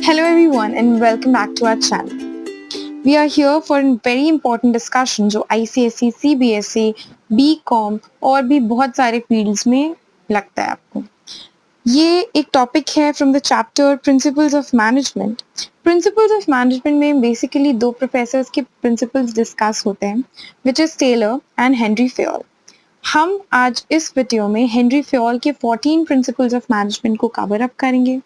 Hello everyone and welcome back to our channel. We are here for a very important discussion जो ICSE, CBSE, BCom और भी बहुत सारे fields में लगता है आपको. ये एक टॉपिक है from the chapter principles of management. Principles of management में बेसिकली दो प्रोफेसर्स के प्रिंसिपल्स डिस्कस होते हैं which is Taylor and Henry Fayol. हम आज इस वीडियो में हेनरी फेयोल के 14 प्रिंसिपल्स ऑफ मैनेजमेंट को कवर अप करेंगे.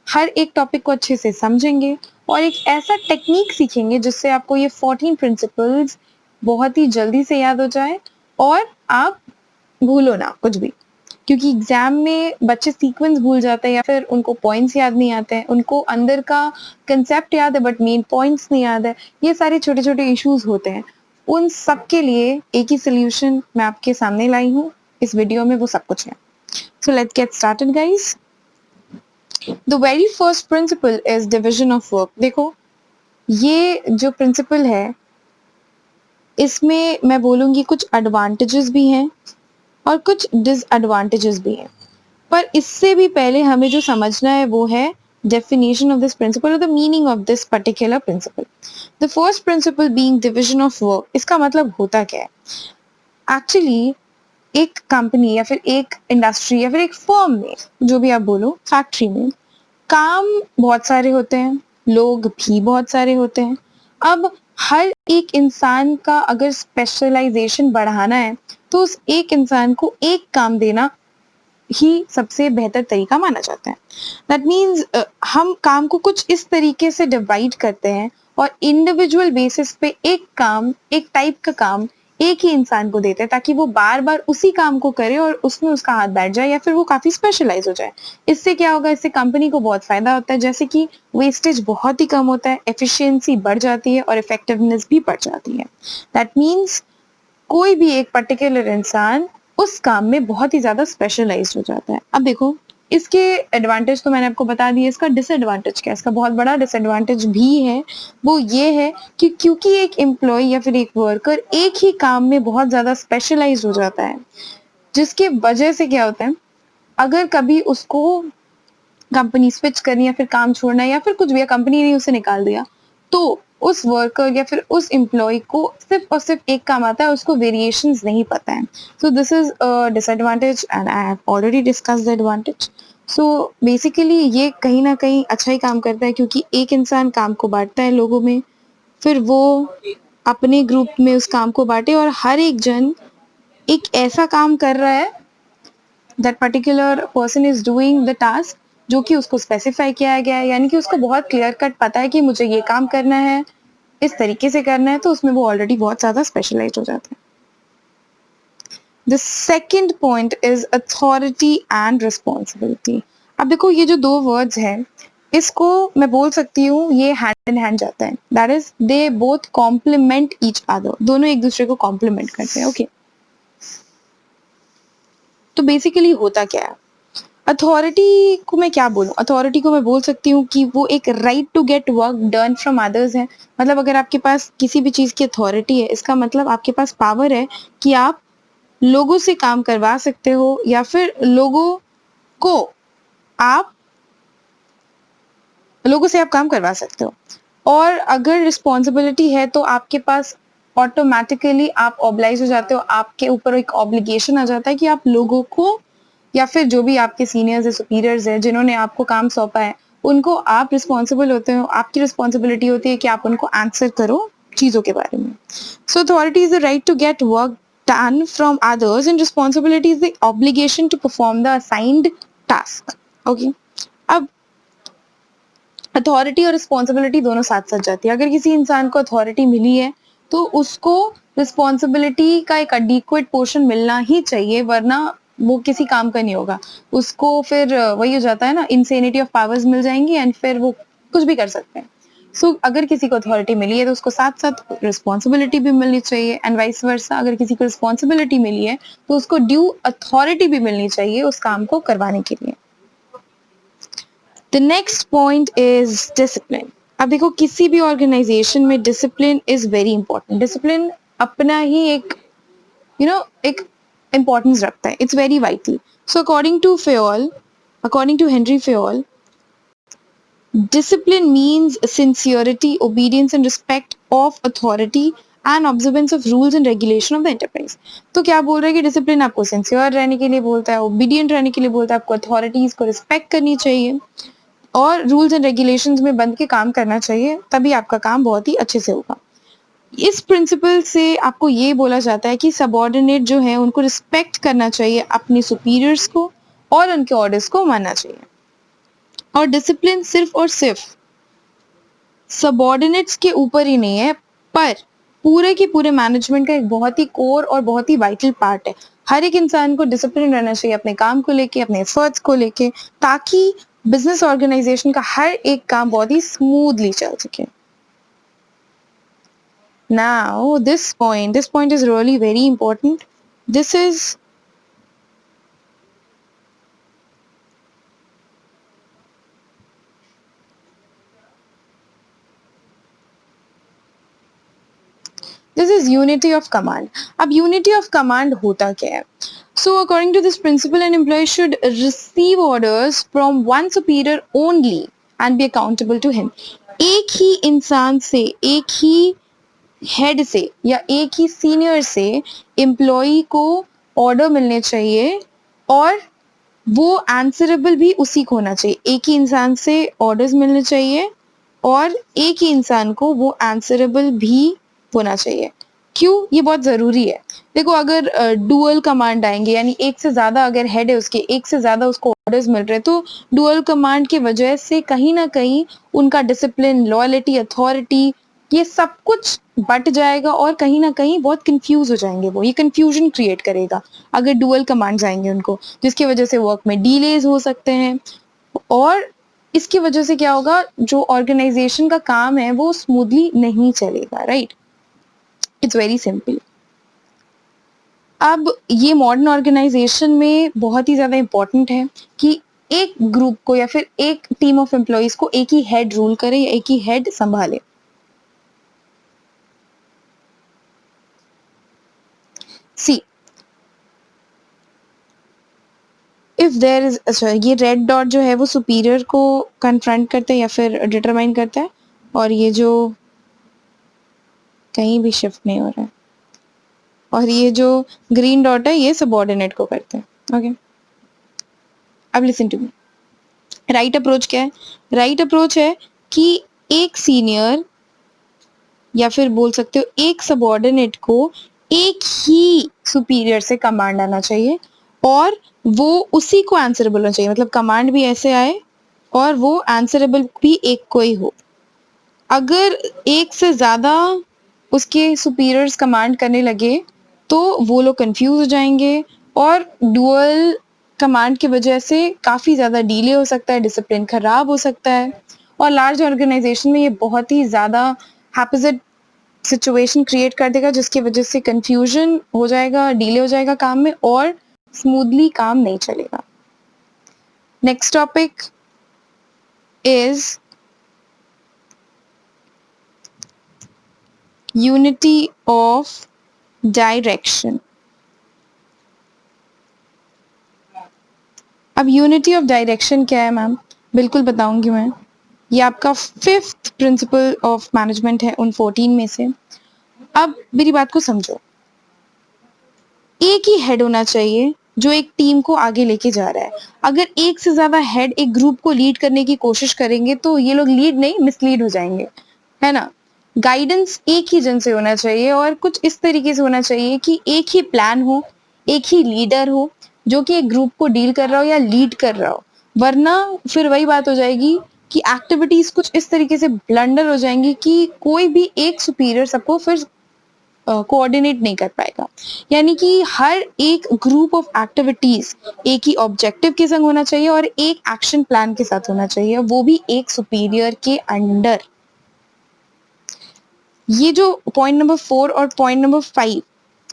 हर एक टॉपिक को अच्छे से समझेंगे और एक ऐसा टेक्निक सीखेंगे जिससे आपको ये 14 प्रिंसिपल्स बहुत ही जल्दी से याद हो जाए और आप भूलो ना कुछ भी, क्योंकि एग्जाम में बच्चे सीक्वेंस भूल जाते हैं या फिर उनको पॉइंट्स याद नहीं आते हैं. उनको अंदर का कंसेप्ट याद है बट मेन पॉइंट्स नहीं याद है. ये सारे छोटे छोटे इश्यूज होते हैं. उन सब के लिए एक ही सोल्यूशन मैं आपके सामने लाई हूँ इस वीडियो में, वो सब कुछ है. So let's get started guys. The very first principle is division of work. देखो ये जो प्रिंसिपल है इसमें मैं बोलूँगी कुछ एडवांटेजेस भी हैं और कुछ डिसएडवांटेजेस भी हैं, पर इससे भी पहले हमें जो समझना है वो है definition of this principle or the meaning of this particular principle. The first principle being division of work. इसका मतलब होता क्या है? Actually एक कंपनी या फिर एक इंडस्ट्री या फिर एक फर्म में, जो भी आप बोलो, फैक्ट्री में काम बहुत सारे होते हैं, लोग भी बहुत सारे होते हैं. अब हर एक इंसान का अगर स्पेशलाइजेशन बढ़ाना है तो उस एक इंसान को एक काम देना ही सबसे बेहतर तरीका माना जाता है. दैट मीन्स हम काम को कुछ इस तरीके से डिवाइड करते हैं और इंडिविजुअल बेसिस पे एक काम, एक टाइप का काम एक ही इंसान को देते हैं ताकि वो बार बार उसी काम को करे और उसमें उसका हाथ बैठ जाए या फिर वो काफी स्पेशलाइज हो जाए. इससे क्या होगा? इससे कंपनी को बहुत फायदा होता है, जैसे कि वेस्टेज बहुत ही कम होता है, एफिशिएंसी बढ़ जाती है और इफेक्टिवनेस भी बढ़ जाती है. दैट मीन्स कोई भी एक पर्टिकुलर इंसान उस काम में बहुत ही ज्यादा स्पेशलाइज्ड हो जाता है. अब देखो इसके एडवांटेज तो मैंने आपको बता दिया. इसका डिसएडवांटेज क्या है? इसका बहुत बड़ा डिसएडवांटेज भी है. वो ये है कि क्योंकि एक एम्प्लॉय या फिर एक वर्कर एक ही काम में बहुत ज्यादा स्पेशलाइज्ड हो जाता है, जिसकी वजह से क्या होता है, अगर कभी उसको कंपनी स्विच करनी या फिर काम छोड़ना या फिर कुछ भी, कंपनी ने उसे निकाल दिया, तो उस वर्कर या फिर उस एम्प्लॉय को सिर्फ और सिर्फ एक काम आता है, उसको वेरिएशंस नहीं पता है. So this is a disadvantage and I have already discussed the advantage. So basically ये कहीं ना कहीं अच्छा ही काम करता है क्योंकि एक इंसान काम को बांटता है लोगों में, फिर वो अपने ग्रुप में उस काम को बांटे और हर एक जन एक ऐसा काम कर रहा है, that particular person is doing the task जो कि उसको स्पेसिफाई किया गया है, यानी कि उसको बहुत क्लियर कट पता है कि मुझे ये काम करना है, इस तरीके से करना है, तो उसमें वो ऑलरेडी बहुत ज्यादा स्पेशलाइज्ड हो जाते हैं. The second point is authority and responsibility. अब देखो ये जो दो वर्ड्स हैं इसको मैं बोल सकती हूँ ये हैंड इन हैंड जाता है. That is they both complement each other. दोनों एक दूसरे को कॉम्प्लीमेंट करते हैं. ओके तो बेसिकली होता क्या है? अथॉरिटी को मैं क्या बोलूँ? अथॉरिटी को मैं बोल सकती हूँ कि वो एक right to get work done from others है. मतलब अगर आपके पास किसी भी चीज की अथॉरिटी है, इसका मतलब आपके पास पावर है कि आप लोगों से काम करवा सकते हो या फिर आप लोगों से आप काम करवा सकते हो. और अगर रिस्पॉन्सिबिलिटी है तो आपके पास ऑटोमेटिकली आप ऑब्लाइज हो जाते हो, आपके ऊपर एक ऑब्लिगेशन आ जाता है कि आप लोगों को या फिर जो भी आपके सीनियर्स है, सुपीरियर्स है, जिन्होंने आपको काम सौंपा है, उनको आप रिस्पॉन्सिबल होते हो. आपकी रिस्पॉन्सिबिलिटी होती है कि आप उनको आंसर करो चीजों के बारे में. So authority is the right to get work done from others and responsibility is the obligation to perform the assigned task. Okay अब अथॉरिटी और रिस्पॉन्सिबिलिटी दोनों साथ साथ जाती है. अगर किसी इंसान को अथॉरिटी मिली है तो उसको रिस्पॉन्सिबिलिटी का एक एडिक्वेट पोर्शन मिलना ही चाहिए, वरना वो किसी काम का नहीं होगा. उसको फिर वही हो जाता है ना, इंसेनिटी ऑफ पावर्स मिल जाएंगी एंड फिर वो कुछ भी कर सकते हैं. सो अगर किसी को अथॉरिटी मिली है तो उसको साथ साथ रिस्पॉन्सिबिलिटी भी मिलनी चाहिए एंड वाइस वर्सा. अगर किसी को रिस्पॉन्सिबिलिटी मिली है तो उसको ड्यू अथॉरिटी भी मिलनी चाहिए उस काम को करवाने के लिए. The next point is discipline. अब देखो किसी भी ऑर्गेनाइजेशन में discipline is very important. Discipline अपना ही एक एक इम्पोर्टेंस रखता है. It's very vital. So according to Henry Fayol, Discipline means sincerity, obedience and respect of authority and observance of rules and regulation of the enterprise. तो क्या बोल रहा है कि डिसिप्लिन आपको सिंसियर रहने के लिए बोलता है, ओबीडियंट रहने के लिए बोलता है, आपको अथॉरिटीज को रिस्पेक्ट करनी चाहिए और रूल्स एंड रेगुलेशंस में बंध के काम करना चाहिए, तभी आपका काम बहुत ही अच्छे से होगा। इस प्रिंसिपल से आपको ये बोला जाता है कि सबऑर्डिनेट जो है उनको रिस्पेक्ट करना चाहिए अपने सुपीरियर्स को और उनके ऑर्डर्स को मानना चाहिए। और डिसिप्लिन सिर्फ और सिर्फ सबऑर्डिनेट्स के ऊपर ही नहीं है, पर पूरे के पूरे मैनेजमेंट का एक बहुत ही कोर और बहुत ही वाइटल पार्ट है। हर एक इंसान को डिसिप्लिन रहना चाहिए अपने काम को लेके, अपने एफर्ट्स को लेके, ताकि बिजनेस ऑर्गेनाइजेशन का हर एक काम बहुत ही स्मूथली चल सके। Now, this point is really very important. This is unity of command. अब unity of command होता क्या है? So, according to this principle, an employee should receive orders from one superior only and be accountable to him. एक ही इंसान से, एक ही head से या एक ही सीनियर से एम्प्लॉय को ऑर्डर मिलने चाहिए और वो आंसरेबल भी उसी को होना चाहिए। एक ही इंसान से ऑर्डर्स मिलने चाहिए और एक ही इंसान को वो आंसरेबल भी होना चाहिए। क्यों? ये बहुत ज़रूरी है। देखो, अगर डुअल कमांड आएंगे, यानी एक से ज़्यादा अगर हेड है उसके, एक से ज़्यादा उसको ऑर्डर्स मिल रहे हैं, तो डुअल कमांड की वजह से कहीं ना कहीं उनका डिसिप्लिन, लॉयल्टी, अथॉरिटी, ये सब कुछ बट जाएगा और कहीं ना कहीं बहुत कंफ्यूज हो जाएंगे। वो ये कंफ्यूजन क्रिएट करेगा अगर डुअल कमांड्स आएंगे उनको, जिसकी वजह से वर्क में डिलेज हो सकते हैं और इसकी वजह से क्या होगा, जो ऑर्गेनाइजेशन का काम है वो स्मूथली नहीं चलेगा। Right, it's very simple. अब ये मॉडर्न ऑर्गेनाइजेशन में बहुत ही ज़्यादा इम्पोर्टेंट है कि एक ग्रुप को या फिर एक टीम ऑफ एम्प्लॉयज को एक ही हेड रूल करे या एक ही हेड संभाले। सी, इफ देयर इज, अच्छा, ये रेड डॉट जो है वो सुपीरियर को कन्फ्रंट करता है या फिर डिटरमाइन करता है, और ये जो कहीं भी शिफ्ट नहीं हो रहा है, और ये जो ग्रीन डॉट है ये सबऑर्डिनेट को करते हैं। ओके, अब listen to me. Right approach क्या है? राइट अप्रोच है कि एक सीनियर या फिर बोल सकते हो एक सबऑर्डिनेट को एक ही सुपीरियर से कमांड आना चाहिए और वो उसी को आंसरेबल होना चाहिए। मतलब कमांड भी ऐसे आए और वो आंसरेबल भी एक को ही हो। अगर एक से ज़्यादा उसके सुपीरियर्स कमांड करने लगे तो वो लोग कंफ्यूज हो जाएंगे और डुअल कमांड की वजह से काफ़ी ज़्यादा डिले हो सकता है, डिसिप्लिन खराब हो सकता है और लार्ज ऑर्गेनाइजेशन में ये बहुत ही ज़्यादा हैपोजिट सिचुएशन क्रिएट कर देगा, जिसकी वजह से कंफ्यूजन हो जाएगा, डिले हो जाएगा काम में और स्मूथली काम नहीं चलेगा। Next topic is unity of direction. अब यूनिटी ऑफ डायरेक्शन क्या है मैम? बिल्कुल बताऊंगी मैं। ये आपका 5th प्रिंसिपल ऑफ मैनेजमेंट है उन 14 में से। अब मेरी बात को समझो, एक ही हेड होना चाहिए जो एक टीम को आगे लेके जा रहा है। अगर एक से ज्यादा हेड एक ग्रुप को लीड करने की कोशिश करेंगे तो ये लोग लीड नहीं, मिसलीड हो जाएंगे, है ना। गाइडेंस एक ही जन से होना चाहिए और कुछ इस तरीके से होना चाहिए कि एक ही प्लान हो, एक ही लीडर हो जो कि एक ग्रुप को डील कर रहा हो या लीड कर रहा हो। वरना फिर वही बात हो जाएगी कि एक्टिविटीज कुछ इस तरीके से ब्लंडर हो जाएंगी कि कोई भी एक सुपीरियर सबको फिर कोऑर्डिनेट नहीं कर पाएगा। यानी कि हर एक ग्रुप ऑफ एक्टिविटीज एक ही ऑब्जेक्टिव के संग होना चाहिए और एक एक्शन प्लान के साथ होना चाहिए, वो भी एक सुपीरियर के अंडर। ये जो पॉइंट नंबर 4 और पॉइंट नंबर 5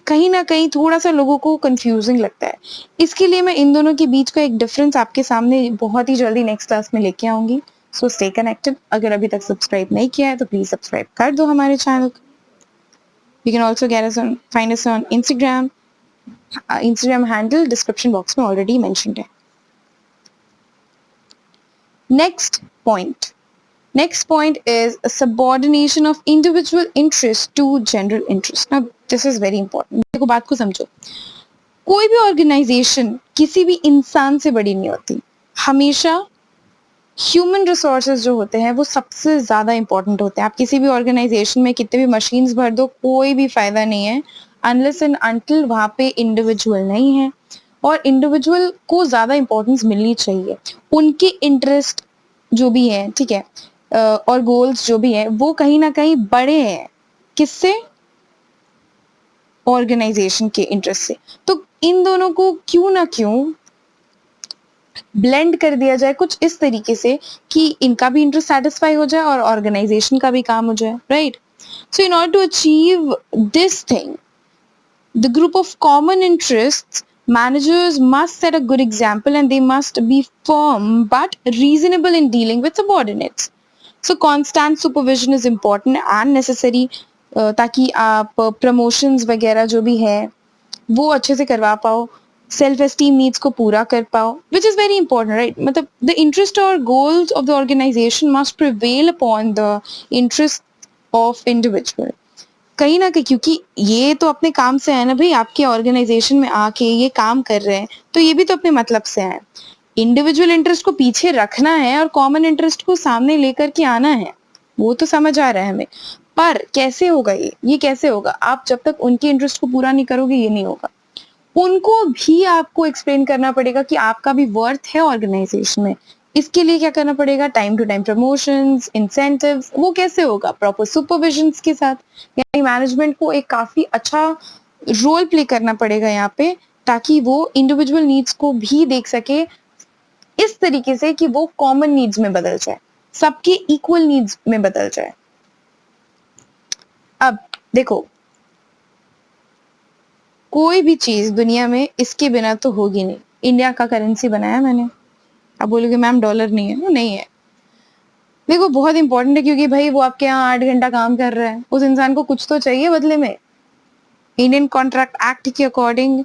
कहीं ना कहीं थोड़ा सा लोगों को कंफ्यूजिंग लगता है। इसके लिए मैं इन दोनों के बीच का एक डिफरेंस आपके सामने बहुत ही जल्दी नेक्स्ट क्लास में लेके आऊंगी। So stay connected. अगर अभी तक सब्सक्राइब नहीं किया है तो प्लीज सब्सक्राइब कर दो हमारे चैनल को। You can also find us on Instagram. Instagram handle description box में already mentioned है. Next point, Next point is a subordination of individual interest to general interest. Now this is very important. देखो बात को समझो, कोई भी organisation किसी भी इंसान से बड़ी नहीं होती. हमेशा ह्यूमन रिसोर्सेज जो होते हैं वो सबसे ज्यादा इंपॉर्टेंट होते हैं. आप किसी भी ऑर्गेनाइजेशन में कितने भी मशीन्स भर दो, कोई भी फायदा नहीं है अनलेस एंड अनटिल वहां पे इंडिविजुअल नहीं है. और इंडिविजुअल को ज्यादा इंपॉर्टेंस मिलनी चाहिए. उनके इंटरेस्ट जो भी है, ठीक है, और गोल्स जो भी है वो कहीं ना कहीं बड़े हैं किससे, ऑर्गेनाइजेशन के इंटरेस्ट से. तो इन दोनों को क्यों ना क्यों ब्लेंड कर दिया जाए कुछ इस तरीके से कि इनका भी इंटरेस्ट सेटिस्फाई हो जाए और ऑर्गेनाइजेशन का भी काम हो जाए, right. So in order to achieve this thing, the group of common interests, managers must set a good example and they must be firm but reasonable in dealing with subordinates. So constant supervision is important and necessary, ताकि आप promotions वगैरह जो भी है वो अच्छे से करवा पाओ, सेल्फ एस्टीम नीड्स को पूरा कर पाओ, which is very important, right. मतलब द इंटरेस्ट और goals of the organization must prevail upon the interest of individual. कहीं ना कहीं क्योंकि ये तो अपने काम से है ना भाई, आपके ऑर्गेनाइजेशन में आके ये काम कर रहे हैं तो ये भी तो अपने मतलब से है. इंडिविजुअल इंटरेस्ट को पीछे रखना है और कॉमन इंटरेस्ट को सामने लेकर के आना है, वो तो समझ आ रहा है हमें. पर कैसे होगा ये कैसे होगा? आप जब तक उनके इंटरेस्ट को पूरा नहीं करोगे ये नहीं होगा. उनको भी आपको एक्सप्लेन करना पड़ेगा कि आपका भी वर्थ है ऑर्गेनाइजेशन में. इसके लिए क्या करना पड़ेगा? Time to time promotions, incentives. वो कैसे होगा? प्रॉपर सुपरविजन के साथ. यानी मैनेजमेंट को एक काफी अच्छा रोल प्ले करना पड़ेगा यहाँ पे, ताकि वो इंडिविजुअल नीड्स को भी देख सके इस तरीके से कि वो कॉमन नीड्स में बदल जाए, सबके इक्वल नीड्स में बदल जाए. अब देखो, कोई भी चीज दुनिया में इसके बिना तो होगी नहीं. इंडिया का करेंसी बनाया मैंने, अब बोलोगे मैम डॉलर नहीं है. नहीं है. देखो बहुत इंपॉर्टेंट है क्योंकि भाई वो आपके यहाँ 8 घंटा काम कर रहा है, उस इंसान को कुछ तो चाहिए बदले में. इंडियन कॉन्ट्रैक्ट एक्ट के according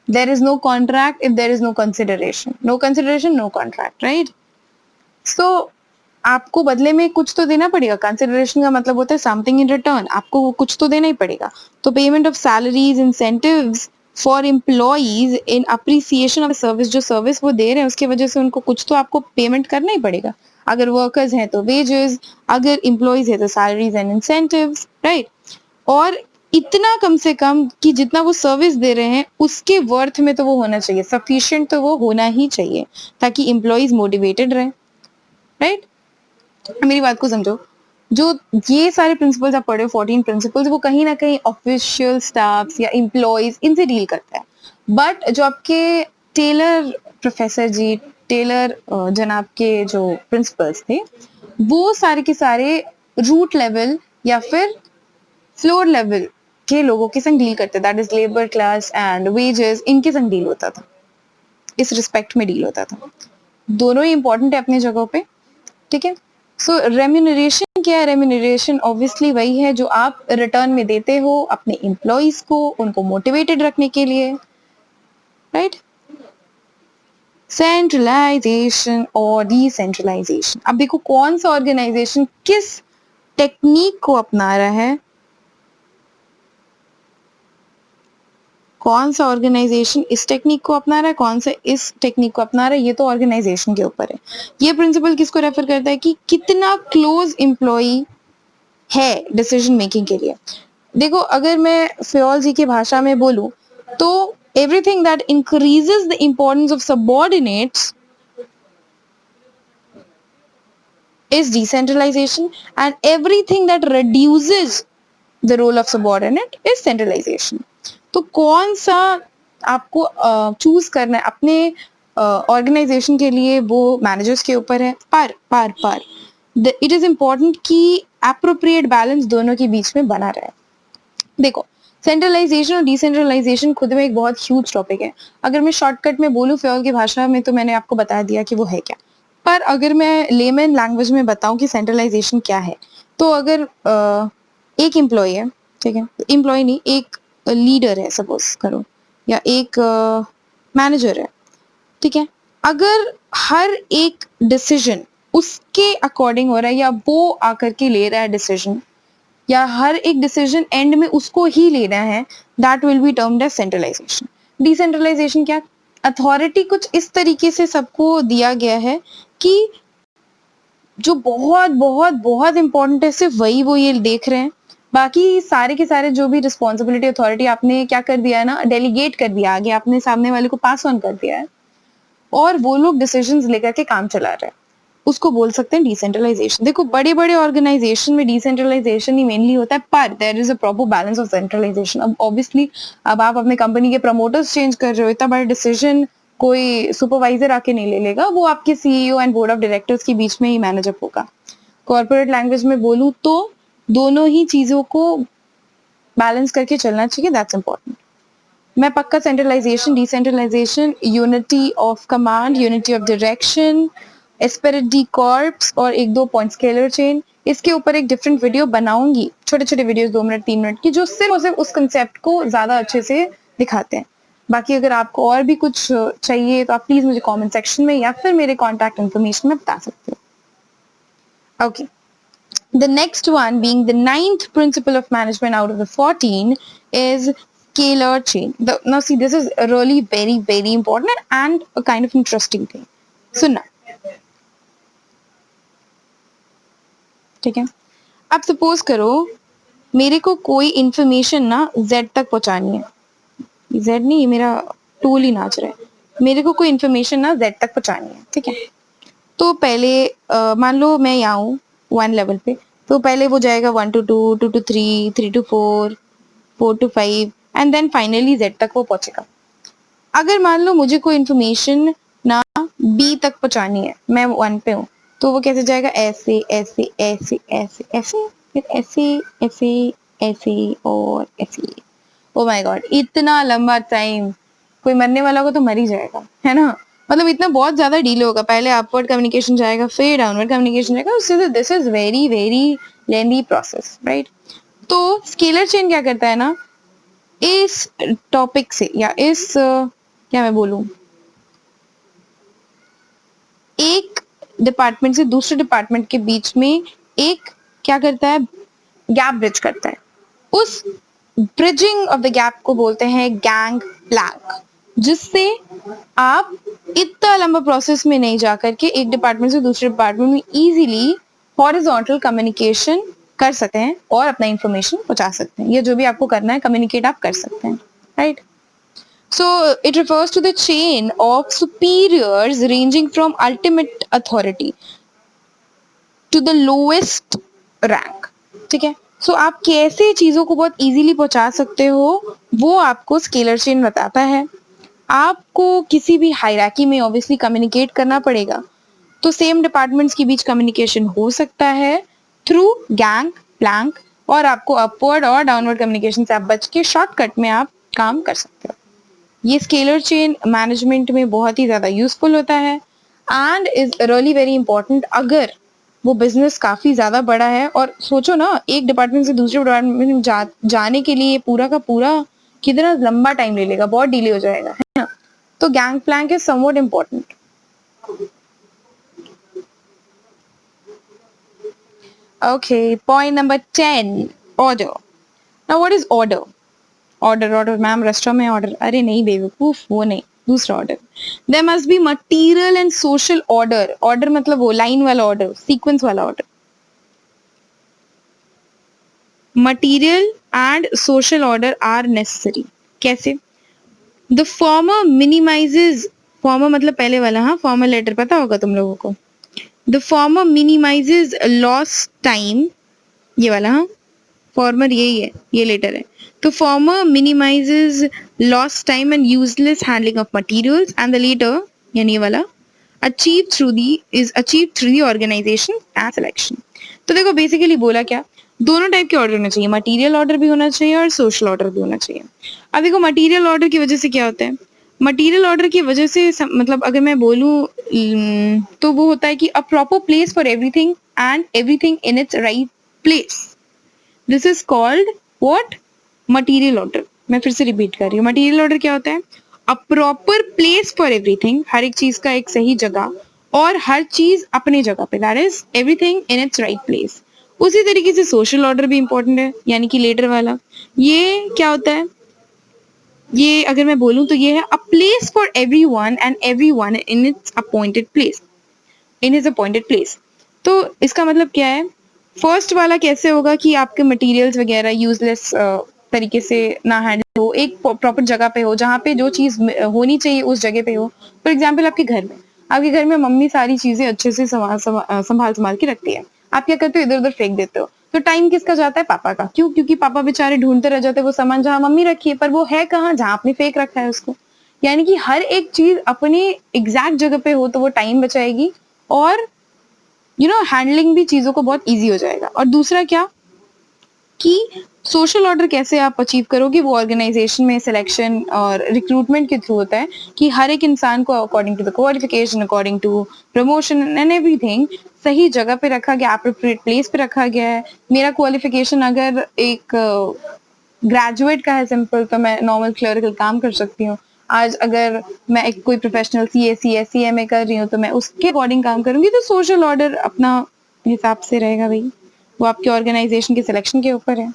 there is no contract if there is no consideration. No consideration no contract, right. So आपको बदले में कुछ तो देना पड़ेगा. कंसिडरेशन का मतलब होता है समथिंग इन रिटर्न. आपको वो कुछ तो देना ही पड़ेगा. तो payment of salaries, incentives for employees in appreciation of service, जो सर्विस वो दे रहे हैं उसके वजह से उनको कुछ तो आपको पेमेंट करना ही पड़ेगा. अगर वर्कर्स हैं तो वेजेस, अगर एम्प्लॉइज है तो सैलरीज एंड इंसेंटिव्स, राइट. और इतना कम से कम कि जितना वो सर्विस दे रहे हैं उसके वर्थ में तो वो होना चाहिए, सफिशिएंट तो वो होना ही चाहिए ताकि एम्प्लॉइज मोटिवेटेड रहे, राइट. मेरी बात को समझो, जो ये सारे प्रिंसिपल्स आप पढ़े हो, 14 प्रिंसिपल्स, वो कहीं ना कहीं ऑफिशियल स्टाफ या एम्प्लॉइज इनसे डील करता है. बट जो आपके टेलर प्रोफेसर जी, टेलर जनाब के जो प्रिंसिपल्स थे, वो सारे के सारे रूट लेवल या फिर फ्लोर लेवल के लोगों के संग डील करते. That is labour class and wages, इनके संग डील होता था, इस रिस्पेक्ट में डील होता था. दोनों ही इंपॉर्टेंट है अपनी जगहों पे, ठीक है. सो रेम्यूनरेशन क्या है? रेम्यूनरेशन ऑब्वियसली वही है जो आप रिटर्न में देते हो अपने एम्प्लॉइज को, उनको मोटिवेटेड रखने के लिए, राइट. सेंट्रलाइजेशन और डिसेंट्रलाइजेशन. अब देखो कौन सा ऑर्गेनाइजेशन किस टेक्निक को अपना रहा है, कौन सा ऑर्गेनाइजेशन इस टेक्निक को अपना रहा है, कौन सा इस टेक्निक को अपना रहा है, ये तो ऑर्गेनाइजेशन के ऊपर है. ये प्रिंसिपल किसको रेफर करता है कि कितना क्लोज एम्प्लॉई है डिसीजन मेकिंग के लिए. देखो अगर मैं फ्योल जी की भाषा में बोलूं तो everything that increases the importance of subordinates is decentralization and everything that reduces the role of subordinate is centralization. तो कौन सा आपको चूज करना है अपने ऑर्गेनाइजेशन के लिए, वो मैनेजर्स के ऊपर है. पर इट इज इम्पोर्टेंट कि एप्रोप्रिएट बैलेंस दोनों के बीच में बना रहे. देखो सेंट्रलाइजेशन और डिसेंट्रलाइजेशन खुद में एक बहुत ह्यूज टॉपिक है. अगर मैं शॉर्टकट में बोलूं फ्योल की भाषा में तो मैंने आपको बता दिया कि वो है क्या. पर अगर मैं लेमन लैंग्वेज में बताऊं कि सेंट्रलाइजेशन क्या है, तो अगर एक एम्प्लॉय है, ठीक है, एम्प्लॉय नहीं, एक लीडर है सपोज करो, या एक मैनेजर है, ठीक है. अगर हर एक डिसीजन उसके अकॉर्डिंग हो रहा है या वो आकर के ले रहा है डिसीजन, या हर एक डिसीजन एंड में उसको ही लेना है, that will be termed as centralization. Decentralization क्या, अथॉरिटी कुछ इस तरीके से सबको दिया गया है कि जो बहुत बहुत बहुत इंपॉर्टेंट है सिर्फ वही वो ये देख रहे हैं, बाकी सारे के सारे जो भी रिस्पॉन्सिबिलिटी अथॉरिटी आपने क्या कर दिया है ना, डेलीगेट कर दिया आगे, आपने सामने वाले को पास ऑन कर दिया है और वो लोग डिसीजंस लेकर के काम चला रहे हैं, उसको बोल सकते हैं डिसेंट्रलाइजेशन। देखो बड़े बड़े ऑर्गेनाइजेशन में डिसेंट्रलाइजेशन ही मेनली होता है, पर there is a proper balance of centralization. अब ऑब्वियसली अब आप अपने कंपनी के प्रमोटर्स चेंज कर रहे हो, इतना बड़ा डिसीजन कोई सुपरवाइजर आके नहीं ले लेगा, वो आपके CEO and board of directors के बीच में ही मैनेज अप होगा। कॉर्पोरेट लैंग्वेज में बोलूं तो दोनों ही चीजों को बैलेंस करके चलना चाहिए, दैट्स इंपॉर्टेंट। मैं पक्का centralisation, decentralisation, unity of command, unity of direction, esprit de corps और एक दो पॉइंट स्केलर चेन, इसके ऊपर एक डिफरेंट वीडियो बनाऊंगी, छोटे छोटे वीडियोस 2 मिनट 3 मिनट की, जो सिर्फ और सिर्फ उस कंसेप्ट को ज्यादा अच्छे से दिखाते हैं। बाकी अगर आपको और भी कुछ चाहिए तो आप प्लीज मुझे कमेंट सेक्शन में या फिर मेरे कॉन्टैक्ट इन्फॉर्मेशन में बता सकते हो। Okay, the next one being the 9th principle of management out of the 14 is scalar chain. Now see, this is really very very important and a kind of interesting thing. So now, ठीक है, अब suppose करो मेरे को कोई information ना Z तक पहुंचानी है, Z नहीं, ये मेरा टूल ही नाच रहा है, मेरे को कोई इंफॉर्मेशन ना Z तक पहुंचानी है, ठीक है। तो पहले मान लो मैं यहाँ हूँ 1 लेवल पे, तो पहले वो जाएगा 1 to 2, 2 to 3, 3 to 4, 4 to 5 and then finally Z तक वो पहुंचेगा। अगर मान लो मुझे कोई इंफॉर्मेशन ना B तक पहुंचानी है, मैं 1 पे हूँ, तो वो कैसे जाएगा, ऐसे ऐसे ऐसे ऐसे ऐसे, फिर ऐसे ऐसे ऐसे और ऐसे। ओ माय गॉड, इतना लंबा टाइम, कोई मरने वाला को तो मर ही जाएगा, है ना। मतलब इतना बहुत ज्यादा डीले होगा, पहले अपवर्ड कम्युनिकेशन जाएगा फिर डाउनवर्ड कम्युनिकेशन जाएगा, उससे this is very very lengthy process, right. तो स्केलर चेन क्या करता है ना, इस टॉपिक से या इस क्या मैं बोलूं, एक डिपार्टमेंट से दूसरे डिपार्टमेंट के बीच में एक क्या करता है, गैप ब्रिज करता है। उस ब्रिजिंग ऑफ द गैप को बोलते हैं गैंग प्लैंक, जिससे आप इतना लंबा प्रोसेस में नहीं जा करके एक डिपार्टमेंट से दूसरे डिपार्टमेंट में इजीली हॉरिजॉन्टल कम्युनिकेशन कर सकते हैं और अपना इंफॉर्मेशन पहुंचा सकते हैं। ये जो भी आपको करना है कम्युनिकेट आप कर सकते हैं, right. So it refers to the chain of superiors ranging from ultimate authority to the lowest rank, ठीक है। So आप कैसे चीजों को बहुत इजीली पहुंचा सकते हो वो आपको स्केलर चेन बताता है। आपको किसी भी हायरार्की में ऑब्वियसली कम्युनिकेट करना पड़ेगा, तो सेम डिपार्टमेंट्स के बीच कम्युनिकेशन हो सकता है थ्रू गैंग प्लैंक, और आपको अपवर्ड और डाउनवर्ड कम्युनिकेशन से आप बच के शॉर्टकट में आप काम कर सकते हो। ये स्केलर चेन मैनेजमेंट में बहुत ही ज्यादा यूजफुल होता है and is really very important अगर वो बिजनेस काफी ज्यादा बड़ा है। और सोचो ना, एक डिपार्टमेंट से दूसरे डिपार्टमेंट में जाने के लिए पूरा का पूरा कितना लंबा टाइम ले लेगा, बहुत डिले हो जाएगा, है ना। तो gang plank is somewhat important. Okay, point number 10, order. Now what is order? Order ma'am restaurant में ऑर्डर, अरे नहीं बेवकूफ, वो नहीं, दूसरा order. There must be material and social order. Order मतलब वो लाइन वाला ऑर्डर, सीक्वेंस वाला order. Material and social order are necessary. कैसे? द फॉर्मर मिनिमाइजेज, फॉर्मर मतलब पहले वाला, हाँ फॉर्मर लेटर पता होगा तुम लोगों को। The former minimizes loss time, ये वाला, हाँ फॉर्मर यही है, ये लेटर है। तो former minimizes loss time and useless handling of materials and the latter यानी ये वाला achieve through the organization and selection. तो देखो बेसिकली बोला क्या, दोनों टाइप के ऑर्डर होने चाहिए, मटेरियल ऑर्डर भी होना चाहिए और सोशल ऑर्डर भी होना चाहिए। अब देखो मटेरियल ऑर्डर की वजह से क्या होता है, मटेरियल ऑर्डर की वजह से मतलब अगर मैं बोलूँ तो वो होता है कि अ proper place for everything and everything in its right place. This is called what? Material order. मैं फिर से रिपीट कर रही हूँ, मटेरियल ऑर्डर क्या होता है? A proper place for everything, हर एक चीज का एक सही जगह और हर चीज अपनी जगह पे, that is everything in its right place. उसी तरीके से सोशल ऑर्डर भी इंपॉर्टेंट है, यानी कि लेटर वाला। ये क्या होता है, ये अगर मैं बोलूं तो ये है a place for everyone and everyone in its appointed place, in his appointed place. तो इसका मतलब क्या है, फर्स्ट वाला कैसे होगा कि आपके मटेरियल्स वगैरह यूजलेस तरीके से ना हैंडल हो, एक प्रॉपर जगह पे हो, जहाँ पे जो चीज होनी चाहिए उस जगह पे हो। फॉर एग्जाम्पल आपके घर में मम्मी सारी चीजें अच्छे से संभाल संभाल के रखती है, आप क्या करते हो, इधर उधर फेंक देते हो, तो टाइम किसका जाता है, पापा का। क्यों? क्योंकि पापा बेचारे ढूंढते रह जाते हैं वो सामान जहाँ मम्मी रखी है, पर वो है कहाँ, जहाँ आपने फेंक रखा है उसको। यानी कि हर एक चीज अपनी एग्जैक्ट जगह पे हो तो वो टाइम बचाएगी, और हैंडलिंग भी चीजों को बहुत इजी हो जाएगा। और दूसरा क्या कि सोशल ऑर्डर कैसे आप अचीव करोगे, वो ऑर्गेनाइजेशन में सिलेक्शन और रिक्रूटमेंट के थ्रू होता है कि हर एक इंसान को according to the qualification, according to promotion and everything सही जगह पे रखा गया, अप्रोप्रिएट प्लेस पे रखा गया है। मेरा क्वालिफिकेशन अगर एक ग्रेजुएट का है सिंपल, तो मैं नॉर्मल क्लरिकल काम कर सकती हूँ। आज अगर मैं एक कोई प्रोफेशनल CA, CMA कर रही हूँ तो मैं उसके अकॉर्डिंग काम करूंगी। तो सोशल ऑर्डर अपना हिसाब से रहेगा भाई, वो आपके ऑर्गेनाइजेशन के सिलेक्शन के ऊपर है।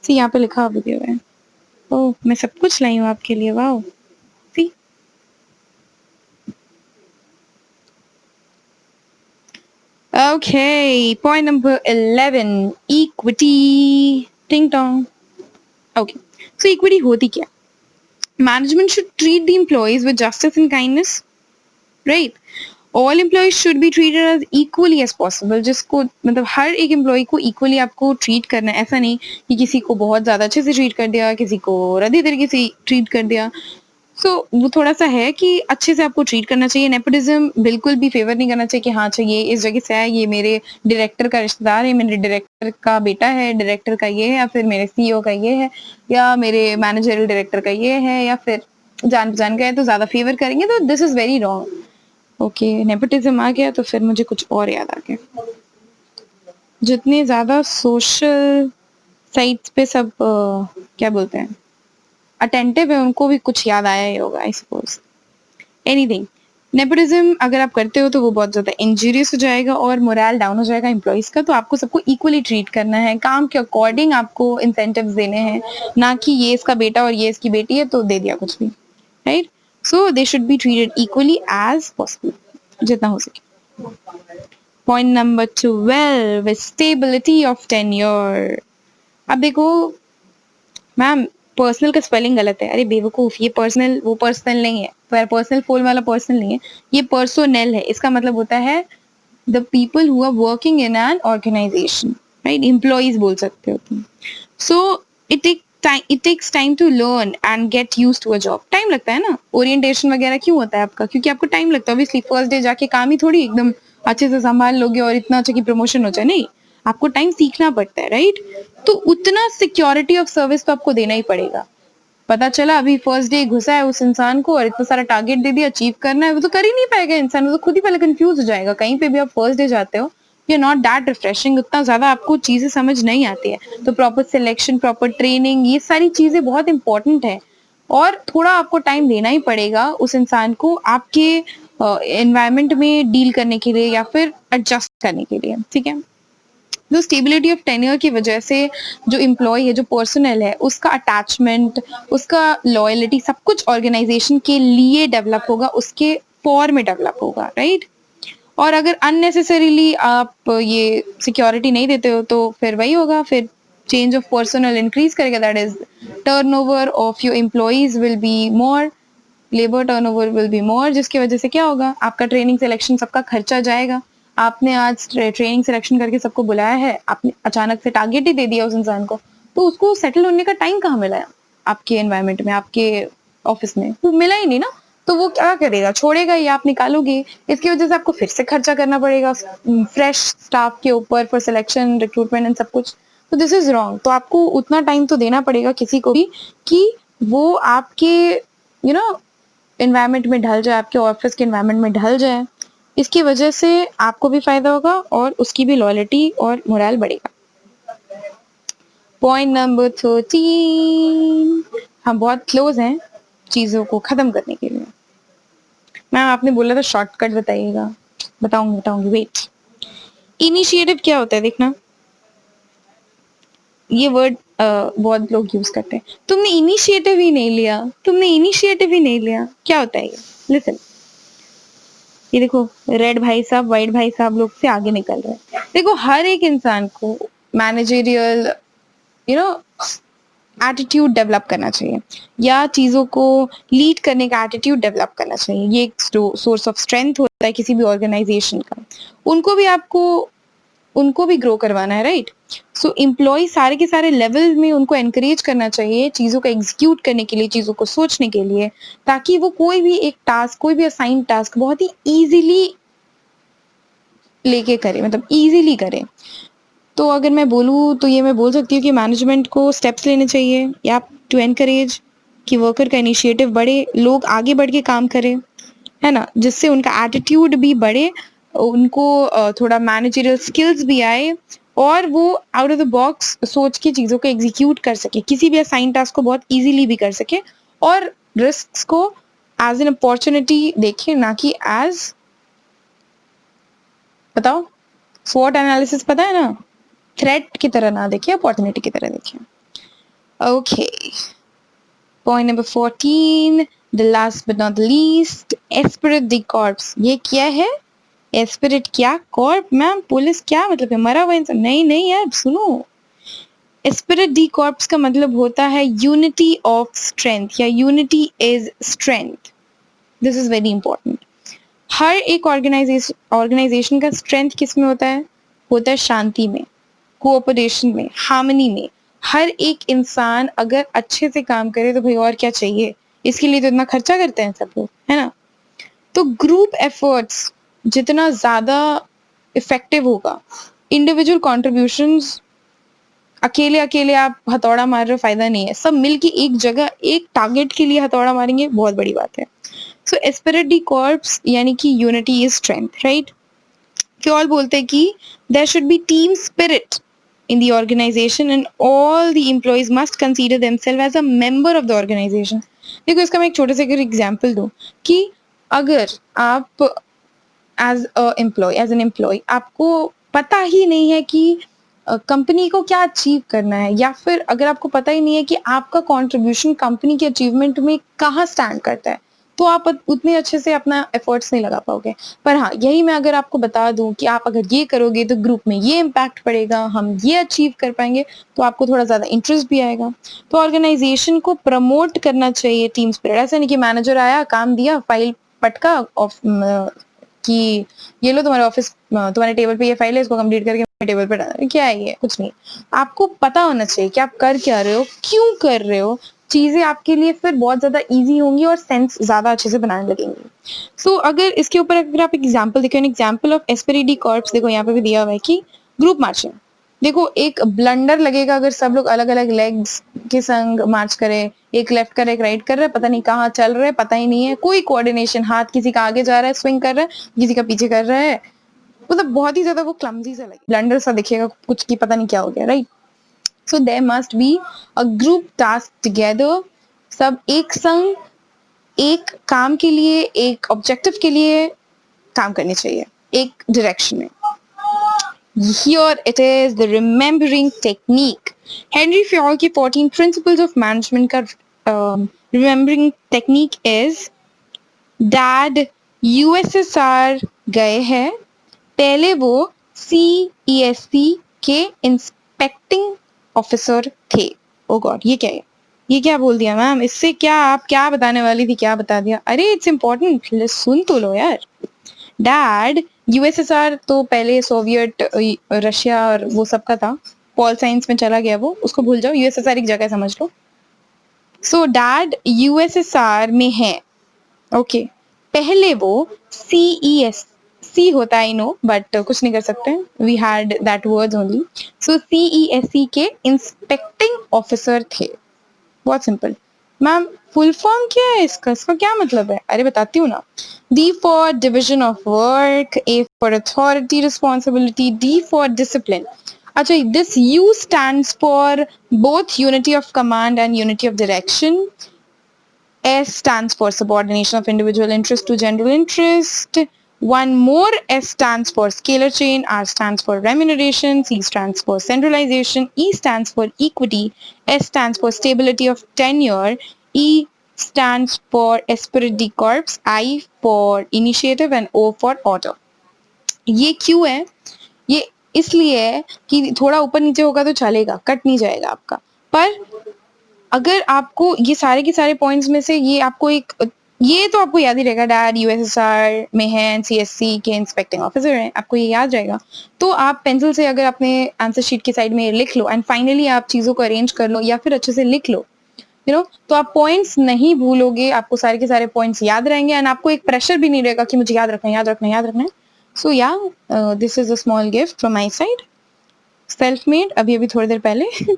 सी यहाँ पे लिखा हुआ वीडियो है। ओह, मैं सब कुछ लाई हूँ आपके लिए, वाह। सी ओके, पॉइंट नंबर 11, इक्विटी। टिंग टोंग। ओके, सो इक्विटी होती क्या? Management should treat the employees with justice and kindness, right? All employees should be treated as equally as possible. जिसको मतलब हर एक एम्प्लॉय को इक्वली आपको ट्रीट करना है, ऐसा नहीं कि किसी को बहुत ज्यादा अच्छे से ट्रीट कर दिया, किसी को रद्दी तरीके से ट्रीट कर दिया। सो वो थोड़ा सा है कि अच्छे से आपको ट्रीट करना चाहिए। नेपोटिज्म बिल्कुल भी फेवर नहीं करना चाहिए कि हाँ अच्छा ये इस जगह से है, ये मेरे डायरेक्टर का रिश्तेदार है, मेरे डायरेक्टर का बेटा है, डायरेक्टर का ये है, या फिर मेरे CEO का ये है, या मेरे मैनेजरल डायरेक्टर का ये है, या फिर जान पहचान का है तो ज्यादा फेवर करेंगे, तो this is very wrong. Okay, nepotism आ गया तो फिर मुझे कुछ और याद आ गया। जितने ज्यादा सोशल साइट्स पे सब क्या बोलते हैं, अटेंटिव है, उनको भी कुछ याद आया ही होगा आई सपोज। एनीथिंग, नेपोटिज्म अगर आप करते हो तो वो बहुत ज्यादा इंजीरियस हो जाएगा और मोरल डाउन हो जाएगा एम्प्लॉइज का। तो आपको सबको इक्वली ट्रीट करना है, काम के अकॉर्डिंग आपको इंसेंटिव्स देने हैं, ना कि ये इसका बेटा और ये इसकी बेटी है तो दे दिया कुछ भी, right? So they should be treated equally as possible, जितना हो सके। Point number 12, stability of tenure. अब देखो मैम, पर्सनल का स्पेलिंग गलत है, अरे बेवकूफ, ये पर्सनल वो पर्सनल नहीं है, पर पर्सनल फोल वाला पर्सनल नहीं है, ये पर्सोनेल है। इसका मतलब होता है the people who are working in an organization, right? Employees बोल सकते हो तुम। So it takes time to learn and get used to a job. Time लगता है ना, ओरिएंटेशन वगैरह क्यों होता है आपका? क्योंकि आपको टाइम लगता है। ऑब्वियसली फर्स्ट डे जाके काम ही थोड़ी एकदम अच्छे से संभाल लोगे और इतना अच्छा कि प्रमोशन हो जाए, नहीं, आपको टाइम सीखना पड़ता है, राइट? तो उतना सिक्योरिटी ऑफ सर्विस तो आपको देना ही पड़ेगा। पता चला अभी फर्स्ट डे घुसा है उस इंसान को और इतना सारा टारगेट दे दिया, अचीव करना है, वो तो कर ही नहीं पाएगा इंसान, वो तो खुद ही पहले कंफ्यूज हो जाएगा। कहीं पे भी आप फर्स्ट डे जाते हो, यू नॉट दैट रिफ्रेशिंग, उतना ज्यादा आपको चीजें समझ नहीं आती है। तो प्रॉपर सिलेक्शन, प्रॉपर ट्रेनिंग, ये सारी चीजें बहुत इंपॉर्टेंट है, और थोड़ा आपको टाइम देना ही पड़ेगा उस इंसान को आपके एनवायरमेंट में डील करने के लिए या फिर एडजस्ट करने के लिए, ठीक है? जो स्टेबिलिटी ऑफ टेन्योर की वजह से जो एम्प्लॉय है, जो पर्सनल है, उसका अटैचमेंट, उसका लॉयलिटी, सब कुछ ऑर्गेनाइजेशन के लिए डेवलप होगा, उसके फॉर में डेवलप होगा, राइट? और अगर अननेसेसरीली आप ये सिक्योरिटी नहीं देते हो तो फिर वही होगा, फिर चेंज ऑफ पर्सनल इंक्रीज करेगा, that is turnover of your employees will be more, labour turnover will be more, जिसकी वजह से क्या होगा, आपका ट्रेनिंग सिलेक्शन सबका खर्चा जाएगा। आपने आज ट्रेनिंग सिलेक्शन करके सबको बुलाया है, आपने अचानक से टारगेट ही दे दिया उस इंसान को, तो उसको सेटल होने का टाइम कहाँ मिला है आपके एनवायरमेंट में, आपके ऑफिस में? तो मिला ही नहीं ना, तो वो क्या करेगा, छोड़ेगा या आप निकालोगे। इसकी वजह से आपको फिर से खर्चा करना पड़ेगा फ्रेश स्टाफ के ऊपर फॉर सिलेक्शन, रिक्रूटमेंट एंड सब कुछ। तो दिस इज रॉन्ग। तो आपको उतना टाइम तो देना पड़ेगा किसी को भी कि वो आपके एनवायरनमेंट में ढल जाए, आपके ऑफिस के एनवायरनमेंट में ढल जाए। इसकी वजह से आपको भी फायदा होगा और उसकी भी लॉयल्टी और मोरल बढ़ेगा। पॉइंट नंबर 13, हम बहुत क्लोज हैं चीजों को खत्म करने के लिए। मैम आपने बोला था शॉर्टकट बताइएगा, बताऊंगी वेट। इनिशिएटिव क्या होता है देखना, ये वर्ड बहुत लोग यूज करते हैं। तुमने इनिशिएटिव ही नहीं लिया, क्या होता है ये? लिसन, ये देखो रेड भाई साहब व्हाइट भाई साहब लोग से आगे निकल रहे हैं। देखो हर एक इंसान को मैनेजरियल एटीट्यूड डेवलप करना चाहिए, या चीजों को लीड करने का एटीट्यूड डेवलप करना चाहिए। ये एक सोर्स ऑफ स्ट्रेंथ होता है किसी भी ऑर्गेनाइजेशन का। उनको भी ग्रो करवाना है, राइट? सो एम्प्लॉय सारे के सारे लेवल में उनको एनकरेज करना चाहिए चीजों को एग्जीक्यूट करने के लिए, चीजों को सोचने के लिए, ताकि वो कोई भी एक टास्क, कोई भी असाइन टास्क बहुत ही इजीली लेके करे, मतलब इजीली करे। तो अगर मैं बोलूँ तो ये मैं बोल सकती हूँ कि मैनेजमेंट को स्टेप्स लेने चाहिए या टू एनकरेज कि वर्कर का इनिशिएटिव बढ़े, लोग आगे बढ़ के काम करें, है ना, जिससे उनका एटीट्यूड भी बढ़े, उनको थोड़ा मैनेजरियल स्किल्स भी आए, और वो आउट ऑफ द बॉक्स सोच के चीज़ों को एग्जीक्यूट कर सके, किसी भी असाइन टास्क को बहुत इजीली भी कर सके, और रिस्क्स को एज एन अपॉर्चुनिटी देखे, ना कि एज, बताओ, स्वॉट एनालिसिस पता है ना, थ्रेट की तरह ना देखिए, अपॉर्चुनिटी की तरह देखिए। Okay, point number 14, the last but not the least, Spirit the corps. ये क्या है? एस्पिरिट क्या? कॉर्प? मैम पुलिस क्या मतलब है? मरा हुआ इंसान? नहीं यार, सुनो, एस्पिरिट दी कॉर्प्स का मतलब होता है यूनिटी ऑफ स्ट्रेंथ, या unity is strength. This is very important. हर एक ऑर्गेनाइजेशन का स्ट्रेंथ किस में होता है? शांति में, कोऑपरेशन में, हार्मनी में। हर एक इंसान अगर अच्छे से काम करे तो भाई और क्या चाहिए? इसके लिए तो इतना खर्चा करते हैं सब लोग, है ना? तो ग्रुप एफर्ट्स जितना ज्यादा इफेक्टिव होगा, इंडिविजुअल कॉन्ट्रीब्यूशंस, अकेले अकेले आप हथौड़ा मार रहे हो, फायदा नहीं है। सब मिलके एक जगह एक टारगेट के लिए हथौड़ा मारेंगे, बहुत बड़ी बात है। सो एस्पिरिट दी कॉर्प्स यानी कि यूनिटी इज स्ट्रेंथ, राइट? क्यों बोलते हैं कि there should be team spirit in the organization and all the employees must consider themselves as a member of the organization. देखो इसका मैं एक छोटे से एग्जांपल दूं कि अगर आप एज एन एम्प्लॉय आपको पता ही नहीं है कि कंपनी को क्या अचीव करना है, या फिर अगर आपको पता ही नहीं है कि आपका कंट्रीब्यूशन कंपनी के अचीवमेंट में कहाँ स्टैंड करता है, तो आप उतने अच्छे से अपना एफर्ट्स नहीं लगा पाओगे। पर हाँ, यही मैं अगर आपको बता दूं कि आप अगर ये करोगे तो ग्रुप में ये इम्पैक्ट पड़ेगा, हम ये अचीव कर पाएंगे, तो आपको थोड़ा ज्यादा इंटरेस्ट भी आएगा। तो ऑर्गेनाइजेशन को प्रमोट करना चाहिए टीम स्पिरिट। ऐसा नहीं कि मैनेजर आया, काम दिया, फाइल पटका कि ये लो तुम्हारे ऑफिस, तुम्हारे टेबल पे ये फाइल है, इसको कंप्लीट करके टेबल पे डाल, क्या है ये? कुछ नहीं। आपको पता होना चाहिए कि आप कर क्या रहे हो, क्यों कर रहे हो, चीजें आपके लिए फिर बहुत ज्यादा इजी होंगी और सेंस ज्यादा अच्छे से बनाने लगेंगे। सो अगर इसके ऊपर अगर आप एग्जांपल देखो, एग्जांपल ऑफ एस्पिरिटी कॉर्प्स, देखो यहाँ पे भी दिया हुआ है कि ग्रुप मार्चिंग। देखो एक ब्लंडर लगेगा अगर सब लोग अलग अलग लेग्स के संग मार्च करें, एक लेफ्ट कर एक राइट कर रहा है, पता नहीं कहाँ चल रहा है, पता ही नहीं है, कोई कोऑर्डिनेशन, हाथ किसी का आगे जा रहा है स्विंग कर रहा है, किसी का पीछे कर रहा है, मतलब बहुत ही ज्यादा वो क्लमजी सा लगे, ब्लंडर सा दिखेगा कुछ की पता नहीं क्या हो गया, right? So there must be a group task together, सब एक संग एक काम के लिए, एक ऑब्जेक्टिव के लिए काम करने चाहिए, एक डायरेक्शन में। Here it is, the remembering technique. Henry Fayol की 14 principles of management का remembering technique is, Dad USSR गए हैं, पहले वो CESC के इंस्पेक्टिंग ऑफिसर थे। ओ गॉड, ये क्या है? ये क्या बोल दिया मैम? इससे क्या आप क्या बताने वाली थी, क्या बता दिया? अरे इट्स इम्पोर्टेंट, सुन तो लो यार। डैड यूएसएसआर तो पहले सोवियत रशिया और वो सब का था, पॉल साइंस में चला गया वो, उसको भूल जाओ, यूएसएसआर एक जगह समझ लो। सो डैड यूएसएसआर में है, ओके। पहले वो CESC होता है, आई नो, बट कुछ नहीं कर सकते, we had that words only. So CESC के इंस्पेक्टिंग ऑफिसर थे। बहुत सिंपल। मैम फुल फॉर्म क्या है इसका क्या मतलब है? अरे बताती हूँ ना। D for division of work, A for authority responsibility, D for discipline. अच्छा, this U stands for both unity of command and unity of direction. S stands for subordination of individual interest to general interest. One more, S stands for scalar chain, R stands for remuneration, C stands for centralization, E stands for equity, S stands for stability of tenure, E stands for esprit de corps, I for initiative and O for order. ये क्यों है? ये इसलिए है कि थोड़ा ऊपर नीचे होगा तो चलेगा, कट नहीं जाएगा आपका। पर अगर आपको ये सारे के सारे पॉइंट्स में से ये तो आपको याद ही रहेगा, डैड यूएसएसआर में है, एनसीएससी के इंस्पेक्टिंग ऑफिसर हैं, आपको ये याद रहेगा। तो आप पेंसिल से अगर अपने आंसर शीट की साइड में लिख लो एंड फाइनली आप चीज़ों को अरेंज कर लो या फिर अच्छे से लिख लो, तो आप पॉइंट्स नहीं भूलोगे, आपको सारे के सारे पॉइंट्स याद रहेंगे एंड आपको एक प्रेशर भी नहीं रहेगा कि मुझे याद रखना है। सो या this is a small gift from my side, self made, अभी थोड़ी देर पहले।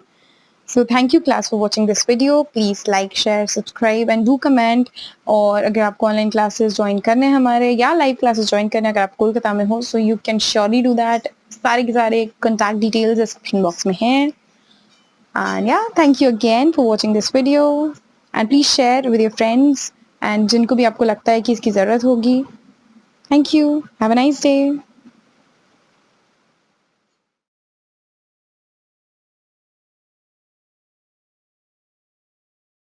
So thank you class for watching this video. Please like, share, subscribe and do comment. और अगर आपको ऑनलाइन क्लासेस ज्वाइन करने हैं हमारे या लाइव क्लासेस ज्वाइन करने अगर आप कोलकाता में हो, so you can surely do that. सारे के सारे contact details description box में हैं. And yeah, thank you again for watching this video. And please share with your friends and जिनको भी आपको लगता है कि इसकी ज़रूरत होगी. Thank you. Have a nice day.